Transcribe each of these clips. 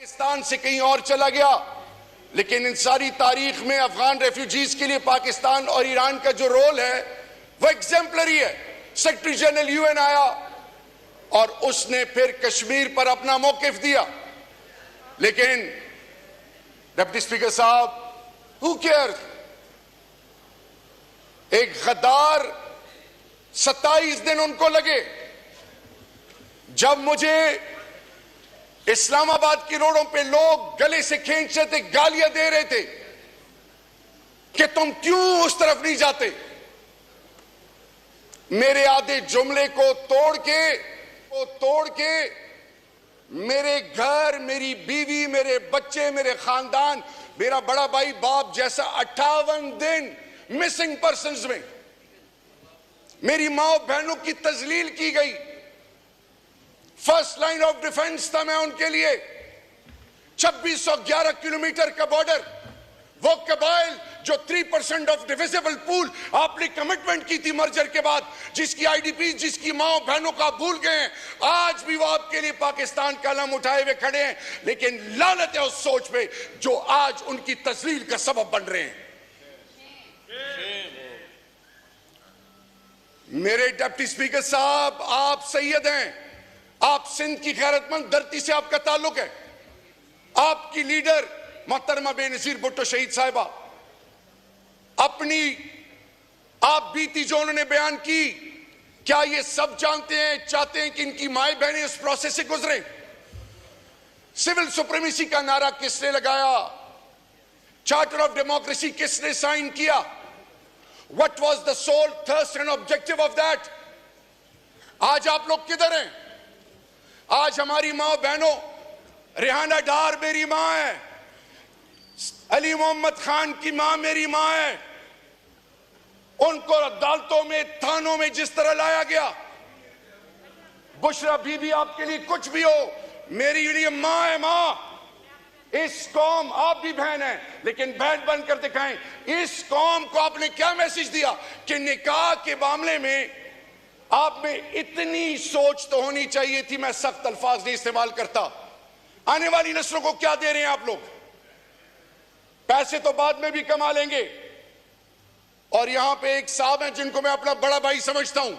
पाकिस्तान से कहीं और चला गया, लेकिन इन सारी तारीख में अफगान रेफ्यूजीज के लिए पाकिस्तान और ईरान का जो रोल है वो एग्जेम्पलरी है। सेक्रेटरी जनरल यूएन आया और उसने फिर कश्मीर पर अपना मौकिफ दिया, लेकिन डिप्टी स्पीकर साहब, हु केयर? एक गद्दार 27 दिन उनको लगे। जब मुझे इस्लामाबाद की रोडों पे लोग गले से खींच रहे थे, गालियां दे रहे थे कि तुम क्यों उस तरफ नहीं जाते, मेरे आधे जुमले को तोड़ के मेरे घर, मेरी बीवी, मेरे बच्चे, मेरे खानदान, मेरा बड़ा भाई बाप जैसा 58 दिन मिसिंग पर्सन्स में मेरी मां बहनों की तजलील की गई। फर्स्ट लाइन ऑफ डिफेंस था मैं उनके लिए। 2611 किलोमीटर का बॉर्डर, वो कबाइल जो 3% ऑफ डिविजिबल पूल आपने कमिटमेंट की थी मर्जर के बाद, जिसकी आईडीपी, जिसकी मां बहनों का भूल गए हैं, आज भी वो आपके लिए पाकिस्तान का अलम उठाए हुए खड़े हैं। लेकिन लानत है उस सोच पे जो आज उनकी तस्लील का सबब बन रहे हैं। मेरे डिप्टी स्पीकर साहब, आप सैयद हैं, आप सिंध की गैरतमंद धरती से आपका ताल्लुक है। आपकी लीडर मोहतरमा बेनजीर भुट्टो शहीद साहिबा, अपनी आप बीती जो उन्होंने बयान की, क्या ये सब जानते हैं, चाहते हैं कि इनकी माए बहनें उस प्रोसेस से गुजरे? सिविल सुप्रीमेसी का नारा किसने लगाया? चार्टर ऑफ डेमोक्रेसी किसने साइन किया? What was the sole thirst and objective of that? आज आप लोग किधर हैं? आज हमारी मां बहनों, रेहाना डार मेरी मां है, अली मोहम्मद खान की मां मेरी मां है, उनको अदालतों में, थानों में जिस तरह लाया गया, बुशरा बीबी आपके लिए कुछ भी हो, मेरी लिए मां है। मां, इस कौम, आप भी बहन हैं, लेकिन बहन बनकर दिखाएं। इस कौम को आपने क्या मैसेज दिया कि निकाह के मामले में आप में इतनी सोच तो होनी चाहिए थी, मैं सख्त अल्फाज नहीं इस्तेमाल करता। आने वाली नस्लों को क्या दे रहे हैं आप लोग? पैसे तो बाद में भी कमा लेंगे। और यहां पे एक साहब हैं जिनको मैं अपना बड़ा भाई समझता हूं,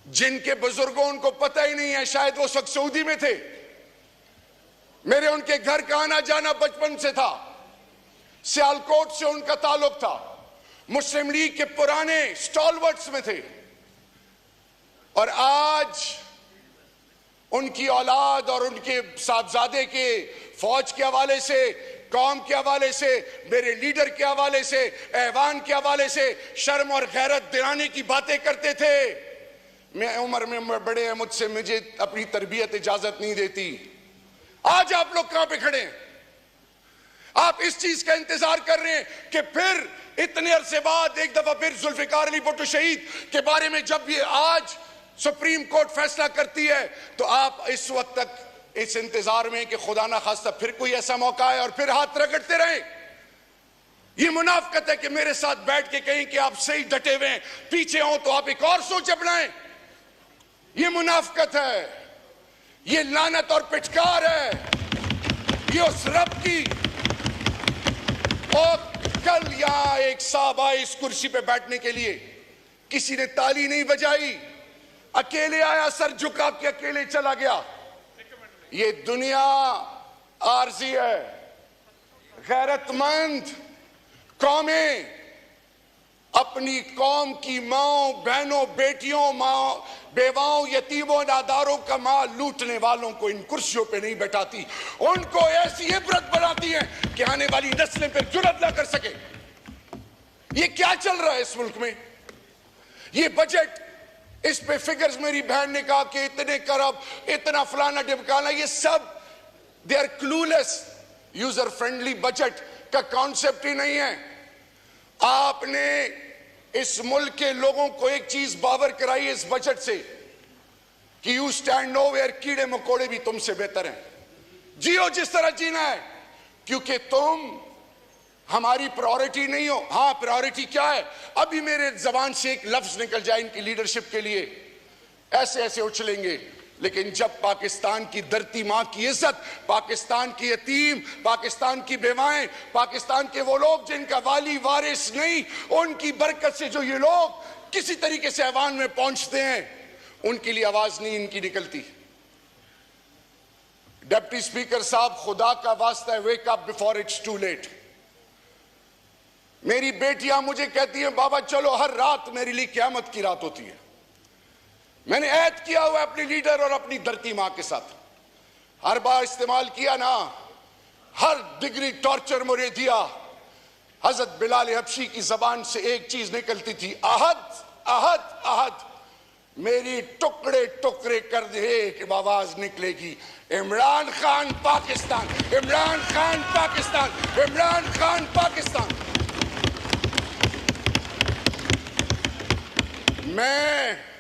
जिनके बुजुर्गों, उनको पता ही नहीं है, शायद वो उस वक्त सऊदी में थे। मेरे उनके घर का आना जाना बचपन से था। सियालकोट से उनका ताल्लुक था, मुस्लिम लीग के पुराने स्टॉलवर्ट्स में थे। और आज उनकी औलाद और उनके साहबजादे के फौज के हवाले से, कौम के हवाले से, मेरे लीडर के हवाले से, ऐवान के हवाले से शर्म और गैरत दिलाने की बातें करते थे। मैं उम्र में बड़े हैं मुझसे, मुझे अपनी तरबियत इजाजत नहीं देती। आज आप लोग कहां पे खड़े हैं? आप इस चीज का इंतजार कर रहे हैं कि फिर इतने अरसे बाद एक दफा फिर जुल्फिकार अली भुट्टो शहीद के बारे में जब ये आज सुप्रीम कोर्ट फैसला करती है, तो आप इस वक्त तक इस इंतजार में कि खुदा ना खास्ता फिर कोई ऐसा मौका है और फिर हाथ रगड़ते रहे। ये मुनाफकत है कि मेरे साथ बैठ के कहें कि आप सही डटे हुए हैं, पीछे हो तो आप एक और सोच अपनाएं। ये मुनाफकत है, ये लानत और पिचकार है, ये उस रब की। और कल यहां एक साहब आए इस कुर्सी पे बैठने के लिए, किसी ने ताली नहीं बजाई, अकेले आया, सर झुका के अकेले चला गया। ये दुनिया आरजी है। गैरतमंद कौमें अपनी कौम की माओ बहनों, बेटियों, मां, बेवाओं, यतीमों, नादारों का माल लूटने वालों को इन कुर्सियों पे नहीं बैठाती, उनको ऐसी इबरत बनाती हैं कि आने वाली नस्लें फिर जुर्रत ना कर सके। ये क्या चल रहा है इस मुल्क में? ये बजट, इस पे फिगर्स मेरी बहन ने कहा कि इतने करब, इतना फलाना ढिमकाना, ये सब they are clueless. User friendly budget का कॉन्सेप्ट ही नहीं है। आपने इस मुल्क के लोगों को एक चीज बावर कराई इस बजट से कि यू स्टैंड नोवेयर, कीड़े मकोड़े भी तुमसे बेहतर हैं, जियो जिस तरह जीना है, क्योंकि तुम हमारी प्रायोरिटी नहीं हो। हां, प्रायोरिटी क्या है? अभी मेरे जबान से एक लफ्ज निकल जाए इनकी लीडरशिप के लिए, ऐसे ऐसे उछलेंगे। लेकिन जब पाकिस्तान की धरती मां की इज्जत, पाकिस्तान की यतीम, पाकिस्तान की बेवाएं, पाकिस्तान के वो लोग जिनका वाली वारिस नहीं, उनकी बरकत से जो ये लोग किसी तरीके से ऐवान में पहुंचते हैं, उनके लिए आवाज नहीं इनकी निकलती। डिप्टी स्पीकर साहब, खुदा का वास्ता है, wake up before it's too late. मेरी बेटियां मुझे कहती हैं बाबा चलो, हर रात मेरे लिए क़यामत की रात होती है। मैंने ऐद किया हुआ अपनी लीडर और अपनी धरती मां के साथ, हर बार इस्तेमाल किया ना, हर डिग्री टॉर्चर मुझे दिया। हजरत बिलाल हबशी की जबान से एक चीज निकलती थी, अहद अहद अहद। मेरी टुकड़े टुकड़े कर दे कि आवाज निकलेगी, इमरान खान पाकिस्तान, इमरान खान पाकिस्तान, इमरान खान पाकिस्तान। मैं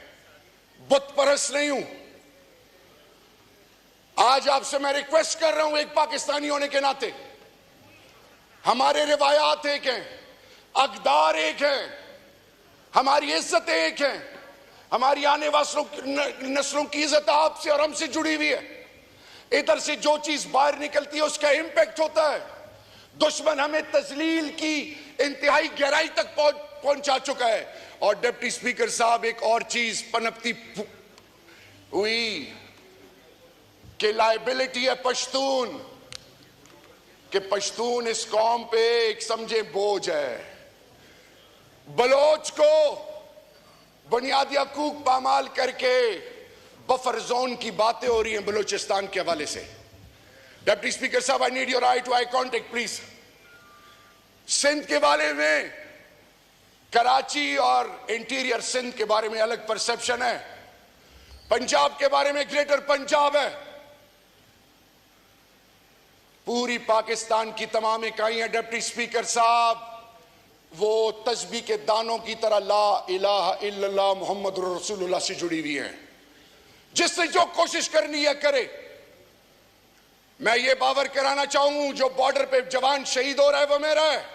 बुत परस्त नहीं हूं। आज आपसे मैं रिक्वेस्ट कर रहा हूं, एक पाकिस्तानी होने के नाते, हमारे रिवायात एक हैं, अक़दार एक हैं, हमारी इज्जत एक है, हमारी आने वाली नस्लों की इज्जत आपसे और हमसे जुड़ी हुई है। इधर से जो चीज बाहर निकलती है उसका इंपैक्ट होता है। दुश्मन हमें तजलील की इंतहाई गहराई तक पहुंचा चुका है। और डिप्टी स्पीकर साहब, एक और चीज पनपती हुई कि लायबिलिटी है पश्तून, कि पश्तून इस कौम पे एक समझे बोझ है। बलोच को बुनियादी हकूक पामाल करके बफर जोन की बातें हो रही हैं बलूचिस्तान के हवाले से। डिप्टी स्पीकर साहब, I need your eye to eye contact please. Sindh के बारे में, कराची और इंटीरियर सिंध के बारे में अलग परसेप्शन है, पंजाब के बारे में ग्रेटर पंजाब है। पूरी पाकिस्तान की तमाम इकाइयां डिप्टी स्पीकर साहब वो तस्बीह के दानों की तरह ला इलाहा इल्लल्लाह मुहम्मदुर रसूलुल्लाह से जुड़ी हुई हैं। जिससे जो कोशिश करनी है करे। मैं ये बावर कराना चाहूं, जो बॉर्डर पे जवान शहीद हो रहा है वो मेरा है,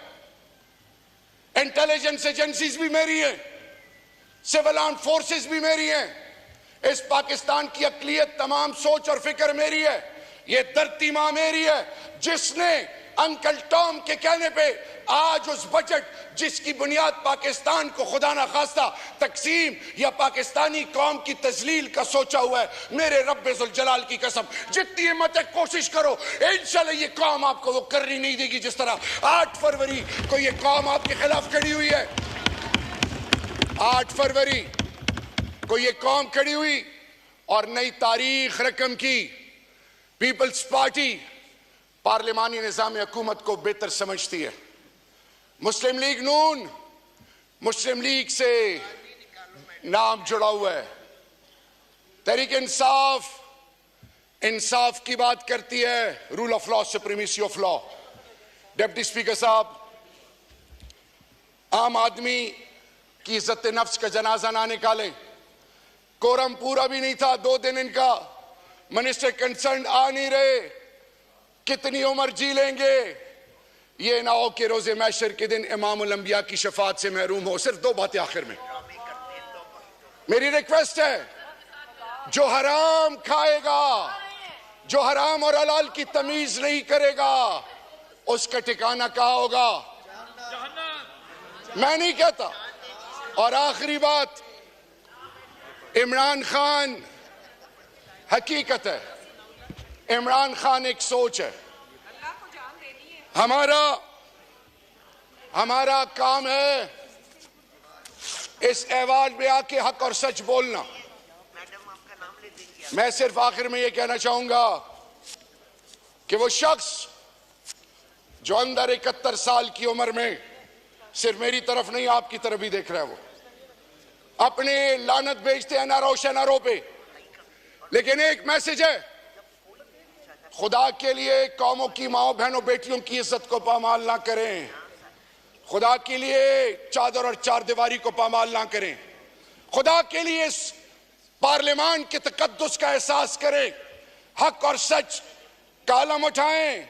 इंटेलिजेंस एजेंसीज भी मेरी है, सिविल आर्म फोर्सेस भी मेरी हैं, इस पाकिस्तान की अकलियत तमाम सोच और फिक्र मेरी है, ये धरती मां मेरी है, जिसने अंकल टॉम के कहने पे आज उस बजट जिसकी बुनियाद पाकिस्तान को खुदा ना खास्ता तकसीम या पाकिस्तानी कौम की तजलील का सोचा हुआ है, मेरे रब्बे जुल जलाल की कसम, जितनी हिम्मत है कोशिश करो, इंशाल्लाह ये कौम आपको वो करनी नहीं देगी जिस तरह 8 फरवरी को ये कौम आपके खिलाफ खड़ी हुई है। 8 फरवरी को ये कौम खड़ी हुई और नई तारीख रकम की। पीपल्स पार्टी पार्लिमानी निजाम हुकूमत को बेहतर समझती है। मुस्लिम लीग नून, मुस्लिम लीग से नाम जुड़ा हुआ है। तहरीक इंसाफ, इंसाफ की बात करती है, rule of law, supremacy of law. Deputy speaker साहब, आम आदमी की इज्जत नफ्स का जनाजा ना निकालें। कोरम पूरा भी नहीं था, 2 दिन इनका मिनिस्टर कंसर्न आ नहीं रहे। कितनी उम्र जी लेंगे? ये ना हो कि रोजे मैशर के दिन इमाम उल अंबिया की शफात से महरूम हो। सिर्फ 2 बातें आखिर में। मेरी रिक्वेस्ट है, जो हराम खाएगा, जो हराम और हलाल की तमीज नहीं करेगा, उसका ठिकाना कहाँ होगा? मैं नहीं कहता। और आखिरी बात, इमरान खान हकीकत है, इमरान खान एक सोच है। हमारा काम है इस ऐवान में आके हक और सच बोलना। मैं सिर्फ आखिर में यह कहना चाहूंगा कि वो शख्स जो अंदर 71 साल की उम्र में, सिर्फ मेरी तरफ नहीं आपकी तरफ भी देख रहा है, वो अपने लानत भेजते हैं ना रोशनारों पे, लेकिन एक मैसेज है, खुदा के लिए कौमों की माओ बहनों बेटियों की इज्जत को पामाल ना करें। खुदा के लिए चादर और चार दीवारी को पामाल ना करें। खुदा के लिए इस पार्लियामान के तकद्दुस का एहसास करें। हक और सच का कलम उठाएं,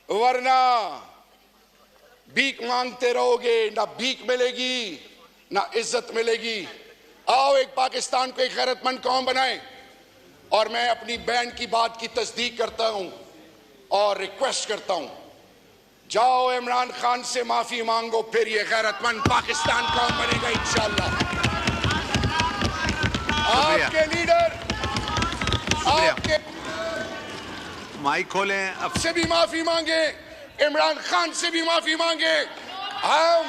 वरना भीख मांगते रहोगे, ना भीख मिलेगी ना इज्जत मिलेगी। आओ एक पाकिस्तान को एक गैरतमंद कौम बनाएं। और मैं अपनी बहन की बात की तस्दीक करता हूं और रिक्वेस्ट करता हूं, जाओ इमरान खान से माफी मांगो, फिर ये गैरतमंद पाकिस्तान कौन बनेगा इंशाअल्लाह। आपके लीडर, आपके माइक खोलें, अब से भी माफी मांगे, इमरान खान से भी माफी मांगे। हम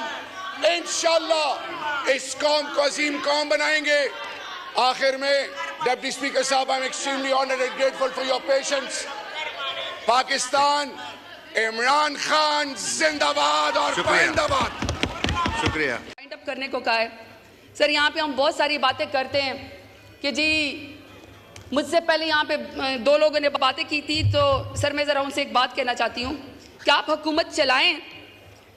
इंशाअल्लाह इस कौम को अजीम कौम बनाएंगे। आखिर में डिप्टी स्पीकर साहब, I am extremely honoured and grateful for your patience. Pakistan, Imran Khan जिंदाबाद और पाइंदाबाद। शुक्रिया। वाइंड अप करने को कहा है सर। यहाँ पे हम बहुत सारी बातें करते हैं कि जी मुझसे पहले यहाँ पे दो लोगों ने बातें की थी, तो सर मैं ज़रा उनसे एक बात कहना चाहती हूँ कि आप हुकूमत चलाएं,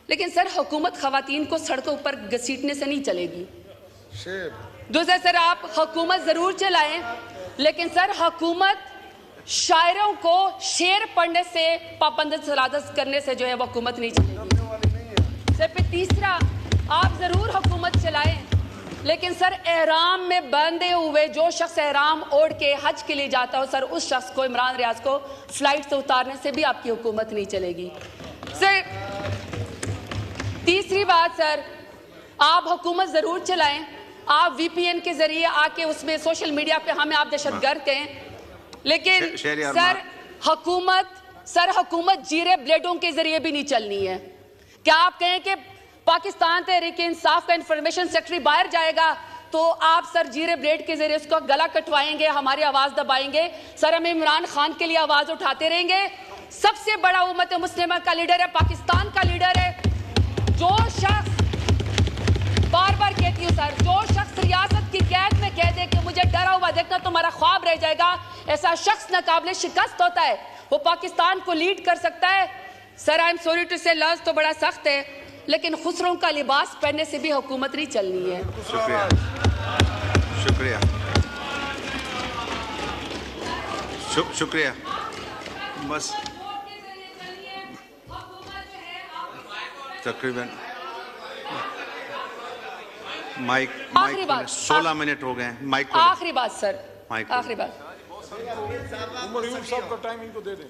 लेकिन सर हुकूमत ख़वातीन को सड़कों पर घसीटने से नहीं चलेगी। दूसरा सर, आप हुकूमत ज़रूर चलाएं, लेकिन सर हुकूमत शायरों को शेर पढ़ने से पाबंद सलादत करने से जो है वो हुकूमत नहीं चलेगी। सर फिर तीसरा, आप ज़रूर हुकूमत चलाएं, लेकिन सर एहराम में बंधे हुए जो शख्स एहराम ओढ़ के हज के लिए जाता हो, सर उस शख्स को, इमरान रियाज को फ्लाइट से उतारने से भी आपकी हुकूमत नहीं चलेगी। सर तीसरी बात, सर आप हुकूमत ज़रूर चलाएं, आप VPN के जरिए आके उसमें सोशल मीडिया पे हमें आप दहशतगर्द कहें, लेकिन सर हुकूमत जीरे ब्लेडों के जरिए भी नहीं चलनी है। क्या आप कहें कि पाकिस्तान तहरीक इंसाफ का इंफॉर्मेशन सेक्रेटरी बाहर जाएगा तो आप सर जीरे ब्लेड के जरिए उसका गला कटवाएंगे, हमारी आवाज दबाएंगे? सर हम इमरान खान के लिए आवाज उठाते रहेंगे। सबसे बड़ा उम्मत मुस्लिमा का लीडर है, पाकिस्तान का लीडर है। जो शख्स, बार बार कहती हूँ सर, जो शख्स रियासत की कैद में कह दे कि मुझे डरा हुआ देखना तुम्हारा ख्वाब रह जाएगा, ऐसा शख्स नाकाबिले शिकस्त होता है। वो पाकिस्तान को लीड कर सकता है। Sir I am sorry to say, लफ्ज़ तो बड़ा सख्त है, लेकिन खुसरों का लिबास पहनने से भी हुकूमत नहीं चलनी है। शुक्रिया, शुक्रिया, शुक्रिया। बस तकरीबन माइक आखिरी बात, 16 मिनट हो गए। माइक आखिरी बात सर, आखिरी बात,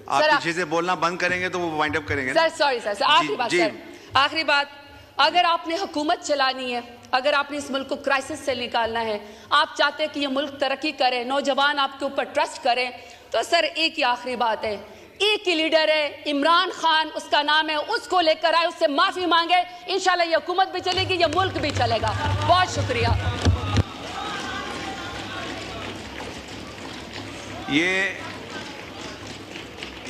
आप चीजें बोलना बंद करेंगे तो वो वाइंड अप करेंगे सर। सॉरी सर, आखिरी बात सर, आखिरी बात। अगर आपने हुकूमत चलानी है, अगर आपने इस मुल्क को क्राइसिस से निकालना है, आप चाहते हैं कि ये मुल्क तरक्की करे, नौजवान आपके ऊपर ट्रस्ट करें, तो सर एक ही आखिरी बात है, एक ही लीडर है इमरान खान, उसका नाम है, उसको लेकर आए, उससे माफी मांगे, इंशाल्लाह ये हुकूमत भी चलेगी, ये मुल्क भी चलेगा। बहुत शुक्रिया।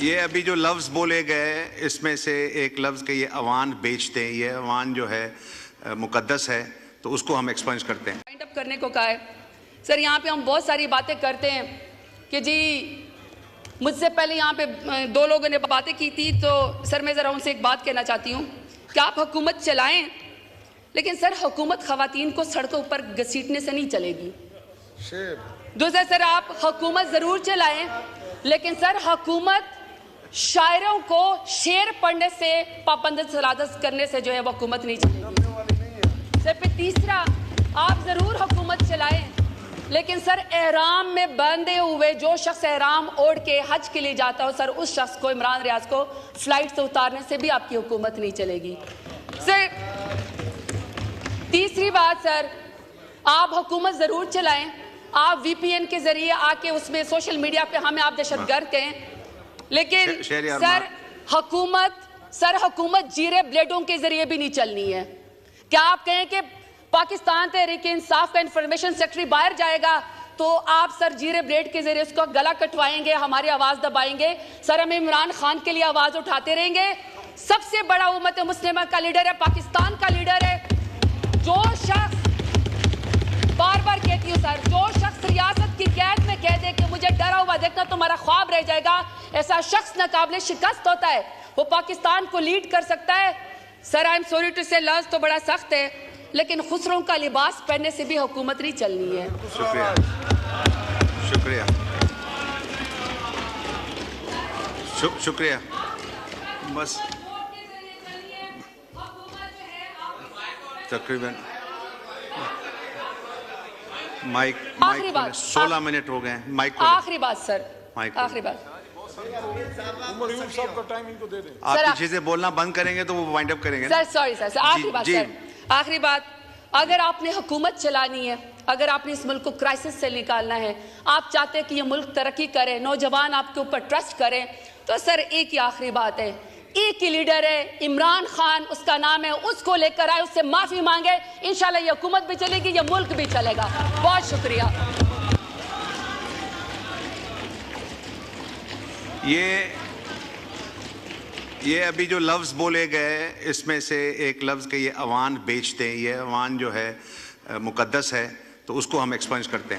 ये अभी जो लफ्ज़ बोले गए, इसमें से एक लफ्ज़ के ये अवान बेचते हैं, ये अवान जो है मुकद्दस है, तो उसको हम एक्सपंज करते हैं। वाइंड अप करने को कहा है सर। यहाँ पे हम बहुत सारी बातें करते हैं कि जी मुझसे पहले यहाँ पे दो लोगों ने बातें की थी, तो सर मैं ज़रा उनसे एक बात कहना चाहती हूँ कि आप हुकूमत चलाएं, लेकिन सर हुकूमत ख़वातीन को सड़कों पर घसीटने से नहीं चलेगी। दूसरा सर, आप हुकूमत ज़रूर चलाएं, लेकिन सर हुकूमत शायरों को शेर पढ़ने से पाबंद सलादत करने से जो है वो हुकूमत नहीं चलेगी। सर फिर तीसरा, आप ज़रूर हुकूमत चलाएं, लेकिन सर एहराम में बंधे हुए जो शख्स एहराम ओढ़ के हज के लिए जाता हो, सर उस शख्स को, इमरान रियाज को फ्लाइट से उतारने से भी आपकी हुकूमत नहीं चलेगी। सर तीसरी बात, सर आप हुकूमत ज़रूर चलाएं, आप VPN के जरिए आके उसमें सोशल मीडिया पे हमें आप दहशतगर्द कहें, लेकिन सर हुकूमत जीरे ब्लेडों के जरिए भी नहीं चलनी है। क्या आप कहें कि पाकिस्तान तहरीक इंसाफ का इंफॉर्मेशन सेक्रेटरी बाहर जाएगा तो आप सर जीरे ब्लेड के जरिए उसका गला कटवाएंगे, हमारी आवाज दबाएंगे? सर हम इमरान खान के लिए आवाज उठाते रहेंगे। सबसे बड़ा उम्मत मुस्लिमा का लीडर है, पाकिस्तान का लीडर है। जो शख्स, बार बार कहती हूँ सर, जो शख्स रियासत की कैद में कह दे कि मुझे डरा हुआ देखना तुम्हारा ख्वाब रह जाएगा, ऐसा शख्स नाकाबिले शिकस्त होता है। वो पाकिस्तान को लीड कर सकता है। Sir I am sorry to say, लफ्ज़ तो बड़ा सख्त है, लेकिन खुसरों का लिबास पहनने से भी हुकूमत नहीं चलनी है। शुक्रिया, शुक्रिया, शुक्रिया। बस तकरीबन माइक आखिरी बात, 16 मिनट हो गए, माइक आखिरी बात सर, माइक आखिरी बात। आपकी चीजें बोलना बंद करेंगे तो वो वाइंड अप करेंगे सर सॉरी सर, आखिरी बात जी। सर, आखिरी बात। अगर आपने हुकूमत चलानी है, अगर आपने इस मुल्क को क्राइसिस से निकालना है, आप चाहते हैं कि ये मुल्क तरक्की करे, नौजवान आपके ऊपर ट्रस्ट करें, तो सर एक ही आखिरी बात है, एक ही लीडर है इमरान खान, उसका नाम है, उसको लेकर आए, उससे माफी मांगे, इंशाल्लाह ये हुकूमत भी चलेगी, ये मुल्क भी चलेगा। बहुत शुक्रिया। ये अभी जो लफ्ज़ बोले गए इसमें से एक लफ्ज़ के ये अवान बेचते हैं, ये अवान जो है मुकद्दस है, तो उसको हम एक्सपंज करते हैं।